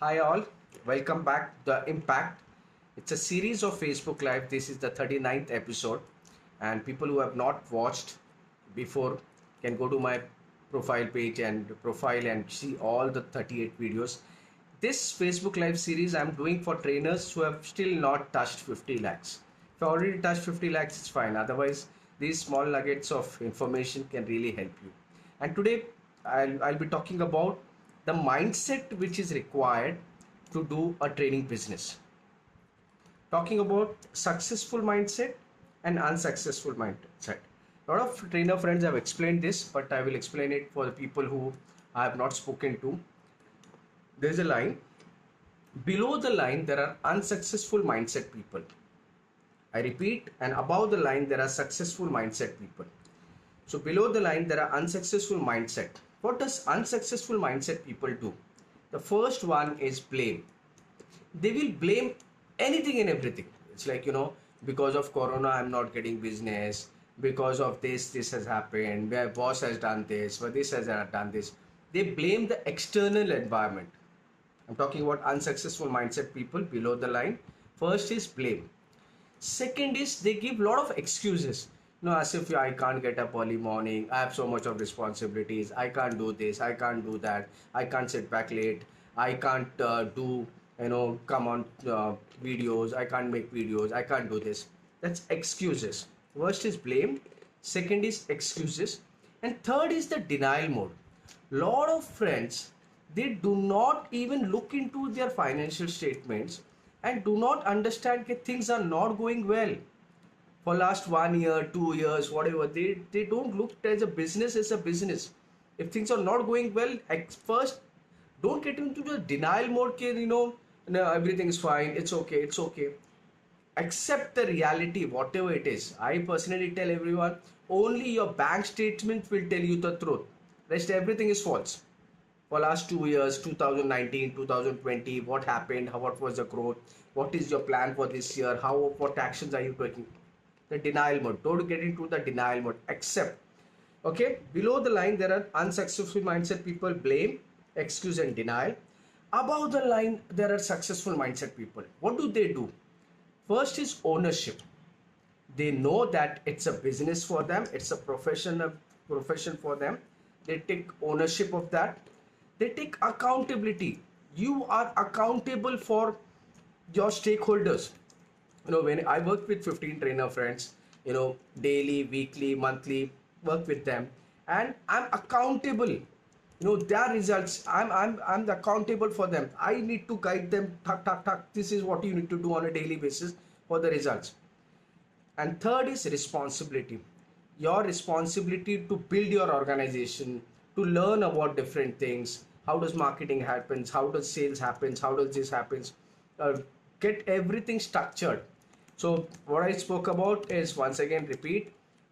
Hi all, welcome back to The Impact. It's a series of Facebook Live. This is the 39th episode, and people who have not watched before can go to my profile and see all the 38 videos. This Facebook Live series I'm doing for trainers who have still not touched 50 lakhs. If I already touched 50 lakhs, it's fine. Otherwise, these small nuggets of information can really help you. And today, I'll be talking about the mindset which is required to do a training business. Talking about successful mindset and unsuccessful mindset. A lot of trainer friends have explained this, but I will explain it for the people who I have not spoken to. There's a line. Below the line, there are unsuccessful mindset people. I repeat, and above the line, there are successful mindset people. So below the line, there are unsuccessful mindset. What does unsuccessful mindset people do? The first one is blame. They will blame anything and everything. It's like, because of Corona, I'm not getting business. Because of this has happened. My boss has done this, or this has done this. They blame the external environment. I'm talking about unsuccessful mindset people below the line. First is blame. Second is they give a lot of excuses. As if I can't get up early morning, I have so much of responsibilities, I can't do this, I can't do that, I can't sit back late, I can't come on videos, I can't make videos, I can't do this. That's excuses. First is blame, second is excuses, and third is the denial mode. Lot of friends, they do not even look into their financial statements and do not understand that things are not going well. For last 1 year, 2 years, whatever, they don't look as a business as a business. If things are not going well, first, don't get into the denial mode. No, everything is fine, it's okay. Accept the reality, whatever it is. I personally tell everyone, only your bank statement will tell you the truth. Rest everything is false. For last 2 years, 2019, 2020, what happened, what was the growth, what is your plan for this year, what actions are you taking? The denial mode. Don't get into the denial mode. Accept. Okay. Below the line, there are unsuccessful mindset people, blame, excuse, and denial. Above the line, there are successful mindset people. What do? First is ownership. They know that it's a business for them. It's a profession for them. They take ownership of that. They take accountability. You are accountable for your stakeholders. When I work with 15 trainer friends, daily, weekly, monthly, work with them, and I'm accountable. Their results, I'm accountable for them. I need to guide them. This is what you need to do on a daily basis for the results. And third is responsibility. Your responsibility to build your organization, to learn about different things. How does marketing happens? How does sales happens? How does this happens? Get everything structured. So what I spoke about is, once again,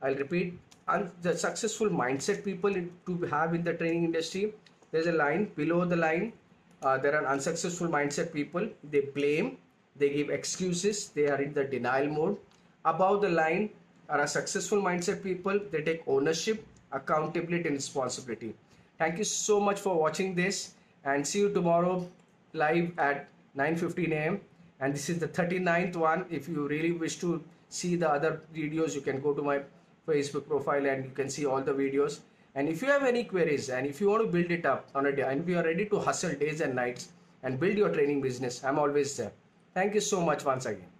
I'll repeat, and the successful mindset people to have in the training industry. There's a line. Below the line, there are unsuccessful mindset people. They blame, they give excuses, they are in the denial mode. Above the line are successful mindset people. They take ownership, accountability, and responsibility. Thank you so much for watching this, and see you tomorrow live at 9:15 a.m. And this is the 39th one. If you really wish to see the other videos, you can go to my Facebook profile and you can see all the videos. And if you have any queries, and if you want to build it up on a day, and if you are ready to hustle days and nights and build your training business, I'm always there. Thank you so much once again.